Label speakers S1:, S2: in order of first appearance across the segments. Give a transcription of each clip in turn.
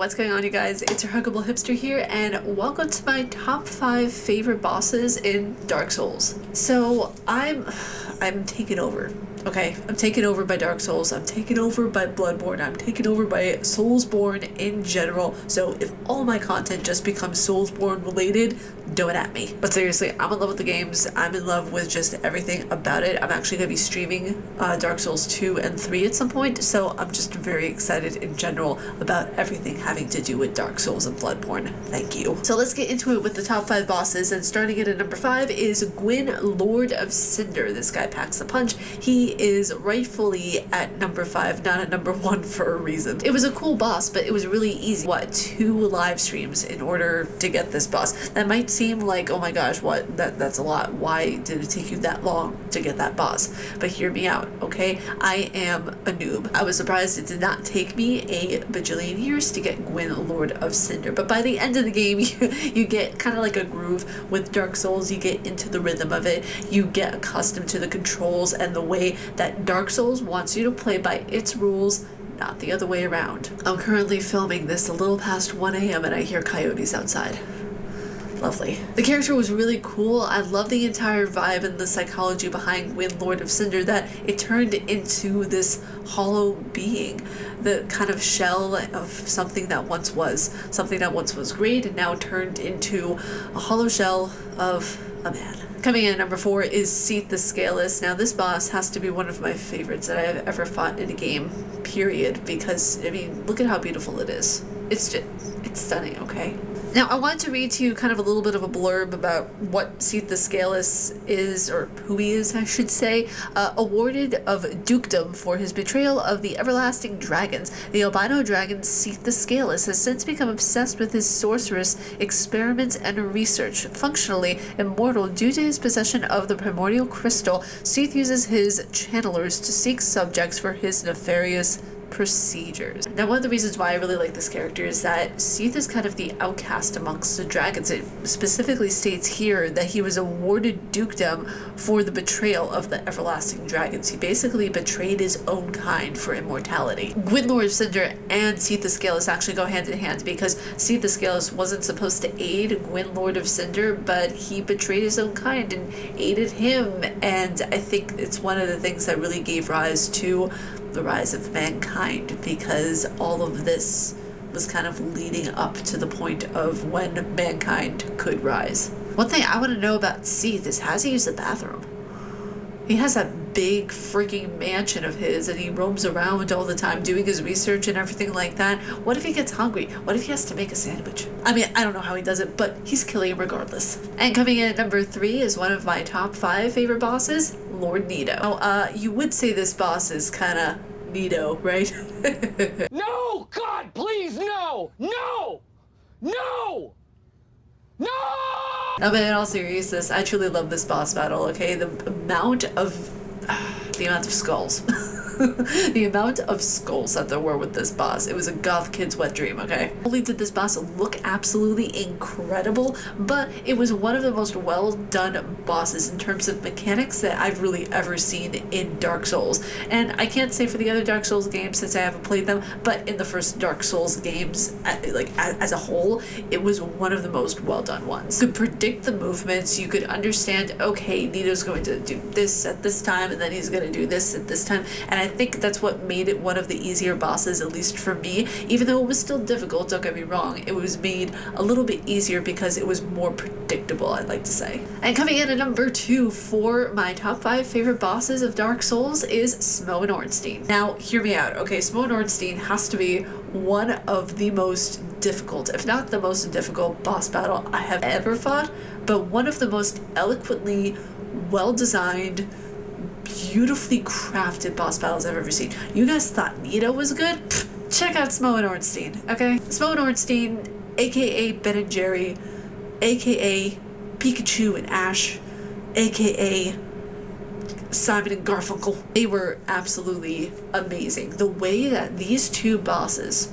S1: What's going on, you guys? It's your huggable hipster here, and welcome to my top 5 favorite bosses in Dark Souls. So I'm taken over. Okay, I'm taken over by Dark Souls, I'm taken over by Bloodborne, I'm taken over by Soulsborne in general. So if all my content just becomes Soulsborne related, don't at me. But seriously, I'm in love with the games, I'm in love with just everything about it. I'm actually going to be streaming Dark Souls 2 and 3 at some point, so I'm just very excited in general about everything having to do with Dark Souls and Bloodborne. Thank you. So let's get into it with the top 5 bosses, and starting at number 5 is Gwyn, Lord of Cinder. This guy packs a punch. He is rightfully at number 5, not at number 1 for a reason. It was a cool boss, but it was really easy. What, 2 live streams in order to get this boss? That might seem like, oh my gosh, what? That's a lot. Why did it take you that long to get that boss? But hear me out, okay? I am a noob. I was surprised it did not take me a bajillion years to get Gwyn, Lord of Cinder. But by the end of the game, you get kind of like a groove with Dark Souls. You get into the rhythm of it. You get accustomed to the controls and the way that Dark Souls wants you to play by its rules, not the other way around. I'm currently filming this a little past 1 a.m. and I hear coyotes outside. Lovely. The character was really cool. I love the entire vibe and the psychology behind Gwyn, Lord of Cinder, that it turned into this hollow being, the kind of shell of something that once was great and now turned into a hollow shell of a man. Coming in at number 4 is Seath the Scaleless. Now this boss has to be one of my favorites that I have ever fought in a game, period, because, I mean, look at how beautiful it is. It's stunning, okay? Now, I wanted to read to you kind of a little bit of a blurb about what Seath the Scaleless is, or who he is, I should say. Awarded of dukedom for his betrayal of the everlasting dragons, the albino dragon Seath the Scaleless has since become obsessed with his sorcerous experiments and research. Functionally immortal due to his possession of the primordial crystal, Seath uses his channelers to seek subjects for his nefarious procedures. Now, one of the reasons why I really like this character is that Seath is kind of the outcast amongst the dragons. It specifically states here that he was awarded dukedom for the betrayal of the everlasting dragons. He basically betrayed his own kind for immortality. Gwyn, Lord of Cinder and Seath the Scaleless actually go hand in hand, because Seath the Scaleless wasn't supposed to aid Gwyn, Lord of Cinder, but he betrayed his own kind and aided him, and I think it's one of the things that really gave rise to the rise of mankind, because all of this was kind of leading up to the point of when mankind could rise. One thing I want to know about Seath is, has he used the bathroom? He has that big freaking mansion of his, and he roams around all the time doing his research and everything like that. What if he gets hungry? What if he has to make a sandwich? I mean, I don't know how he does it, but he's killing him regardless. And coming in at number 3 is one of my top 5 favorite bosses, Lord Nito. Now, you would say this boss is kind of Nito, right?
S2: No! God, please, no! No! No! No!
S1: No, but in all seriousness, I truly love this boss battle, okay? The amount of skulls. The amount of skulls that there were with this boss. It was a goth kid's wet dream, okay? Not only did this boss look absolutely incredible, but it was one of the most well done bosses in terms of mechanics that I've really ever seen in Dark Souls. And I can't say for the other Dark Souls games since I haven't played them, but in the first Dark Souls games, as a whole, it was one of the most well done ones. You could predict the movements, you could understand, okay, Nito's going to do this at this time, and then he's going to do this at this time, and I think that's what made it one of the easier bosses, at least for me. Even though it was still difficult, don't get me wrong, it was made a little bit easier because it was more predictable, I'd like to say. And coming in at number 2 for my top 5 favorite bosses of Dark Souls is Smough and Ornstein. Now, hear me out, okay? Smough and Ornstein has to be one of the most difficult, if not the most difficult boss battle I have ever fought, but one of the most eloquently well-designed, beautifully crafted boss battles I've ever seen. You guys thought Nito was good? Pfft, check out Smough and Ornstein, okay? Smough and Ornstein, aka Ben and Jerry, aka Pikachu and Ash, aka Simon and Garfunkel. They were absolutely amazing. The way that these two bosses,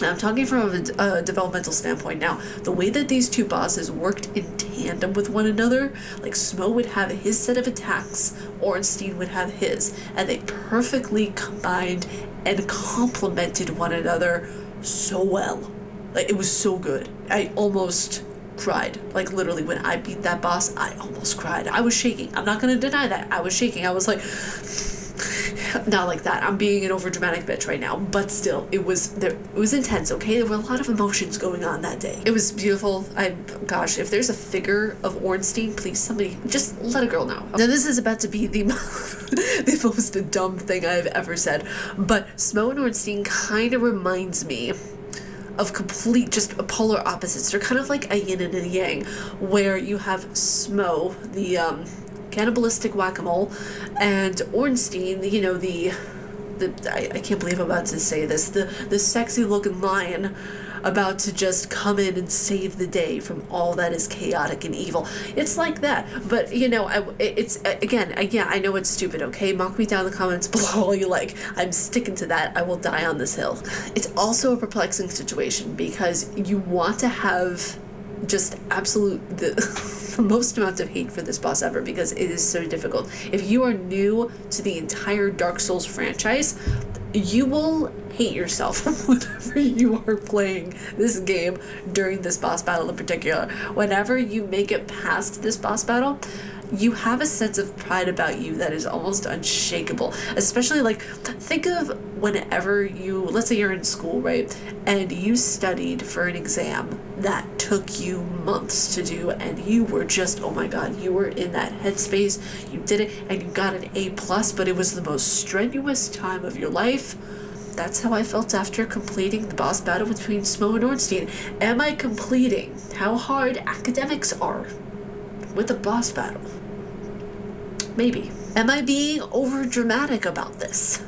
S1: I'm talking from a developmental standpoint now, the way that these two bosses worked in tandem with one another, like Smough would have his set of attacks, Ornstein would have his, and they perfectly combined and complemented one another so well. Like, it was so good. I almost cried. Like, literally, when I beat that boss, I almost cried. I was shaking. I'm not gonna deny that. I was shaking. I was like, not like that. I'm being an overdramatic bitch right now, but still, it was intense, okay? There were a lot of emotions going on that day. It was beautiful. Gosh, if there's a figure of Ornstein, please, somebody, just let a girl know. Now, this is about to be the the most dumb thing I've ever said, but Smo and Ornstein kind of reminds me of complete, just polar opposites. They're kind of like a yin and a yang, where you have Smo, the cannibalistic whack-a-mole, and Ornstein, you know, I can't believe I'm about to say this, the sexy looking lion about to just come in and save the day from all that is chaotic and evil. It's like that, but you know, yeah, I know it's stupid, okay? Mock me down in the comments below all you like. I'm sticking to that. I will die on this hill. It's also a perplexing situation because you want to have just absolute the most amount of hate for this boss ever because it is so difficult. If you are new to the entire Dark Souls franchise, you will hate yourself whenever you are playing this game during this boss battle in particular. Whenever you make it past this boss battle, you have a sense of pride about you that is almost unshakable. Especially, like, think of whenever you, let's say you're in school, right? And you studied for an exam that took you months to do, and you were just, oh my god, you were in that headspace, you did it, and you got an A+, but it was the most strenuous time of your life. That's how I felt after completing the boss battle between Smo and Ornstein. Am I completing how hard academics are with a boss battle? Maybe. Am I being over dramatic about this?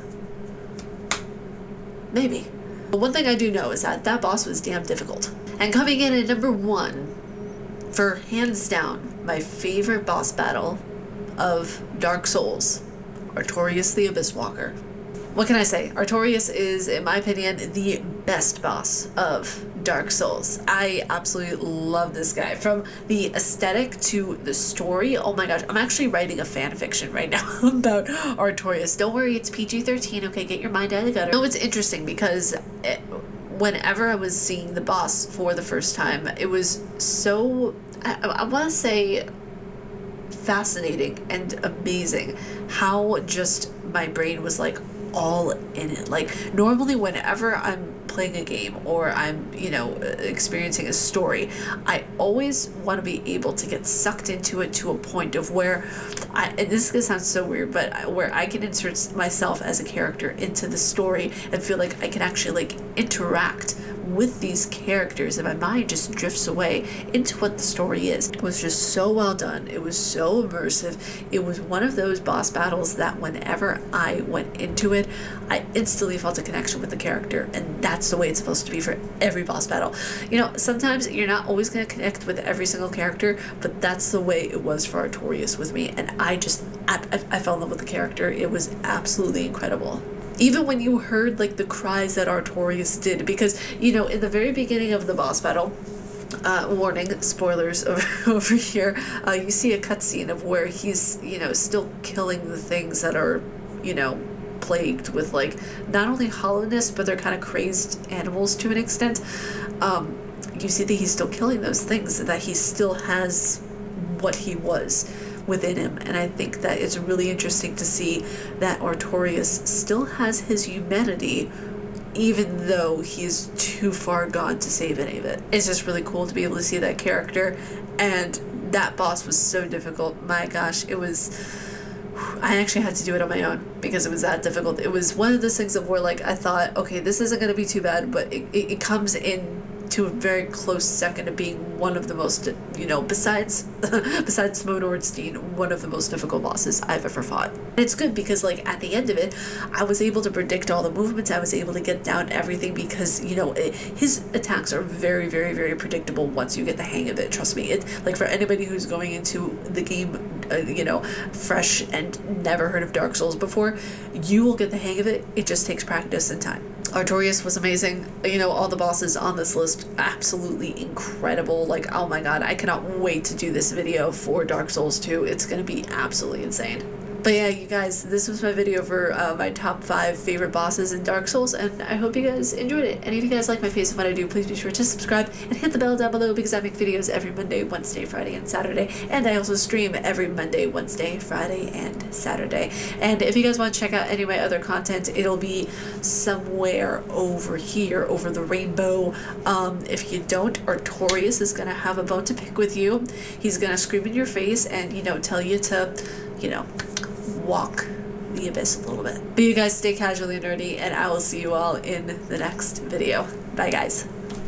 S1: Maybe. But one thing I do know is that that boss was damn difficult. And coming in at number 1 for hands down my favorite boss battle of Dark Souls, Artorias the Abyss Walker. What can I say? Artorias is, in my opinion, the best boss of Dark Souls. I absolutely love this guy. From the aesthetic to the story, oh my gosh, I'm actually writing a fan fiction right now about Artorias. Don't worry, it's PG-13, okay? Get your mind out of the gutter. No, it's interesting because whenever I was seeing the boss for the first time, it was so, I want to say, fascinating and amazing how just my brain was like all in it. Like, normally whenever I'm playing a game or I'm, you know, experiencing a story, I always want to be able to get sucked into it to a point of where and this is gonna sound so weird, but where I can insert myself as a character into the story and feel like I can actually like interact with these characters, and my mind just drifts away into what the story is. It was just so well done. It was so immersive. It was one of those boss battles that whenever I went into it, I instantly felt a connection with the character, and that's the way it's supposed to be for every boss battle. You know, sometimes you're not always going to connect with every single character, but that's the way it was for Artorias with me, and I fell in love with the character. It was absolutely incredible. Even when you heard like the cries that Artorias did, because, you know, in the very beginning of the boss battle, warning, spoilers over here, you see a cutscene of where he's, you know, still killing the things that are, you know, plagued with like not only hollowness, but they're kind of crazed animals to an extent. You see that he's still killing those things, that he still has what he was within him, and I think that it's really interesting to see that Artorias still has his humanity even though he's too far gone to save any of it. It's just really cool to be able to see that character, and that boss was so difficult. My gosh, it was, I actually had to do it on my own because it was that difficult. It was one of those things of where like I thought, okay, this isn't going to be too bad, but it comes in to a very close second of being one of the most, you know, besides Smo Ornstein, one of the most difficult bosses I've ever fought. And it's good because like at the end of it, I was able to predict all the movements, I was able to get down everything because, you know, his attacks are very, very, very predictable once you get the hang of it. Trust me, it like for anybody who's going into the game, you know, fresh and never heard of Dark Souls before, you will get the hang of it. It just takes practice and time. Artorias was amazing. You know, all the bosses on this list, absolutely incredible. Like, oh my god, I cannot wait to do this video for Dark Souls 2. It's gonna be absolutely insane. But yeah, you guys, this was my video for my top 5 favorite bosses in Dark Souls, and I hope you guys enjoyed it. And if you guys like my face and what I do, please be sure to subscribe and hit the bell down below, because I make videos every Monday, Wednesday, Friday, and Saturday. And I also stream every Monday, Wednesday, Friday, and Saturday. And if you guys want to check out any of my other content, it'll be somewhere over here, over the rainbow. If you don't, Artorias is going to have a bone to pick with you. He's going to scream in your face and, you know, tell you to, you know, walk the abyss a little bit. But you guys stay casually nerdy, and I will see you all in the next video. Bye, guys.